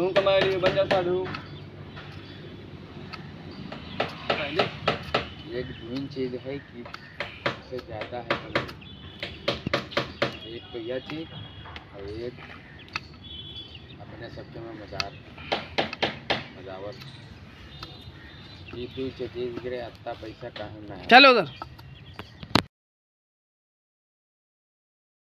तू कमा लिए बन जा साधु पहले एक धुन चीज है कि इससे ज़्यादा है कमाई। एक तो यह चीज़ और एक अपने सबके में मजावट ये दो चीज़ गिरे अत्ता पैसा कहाँ ना है। चलो उधर।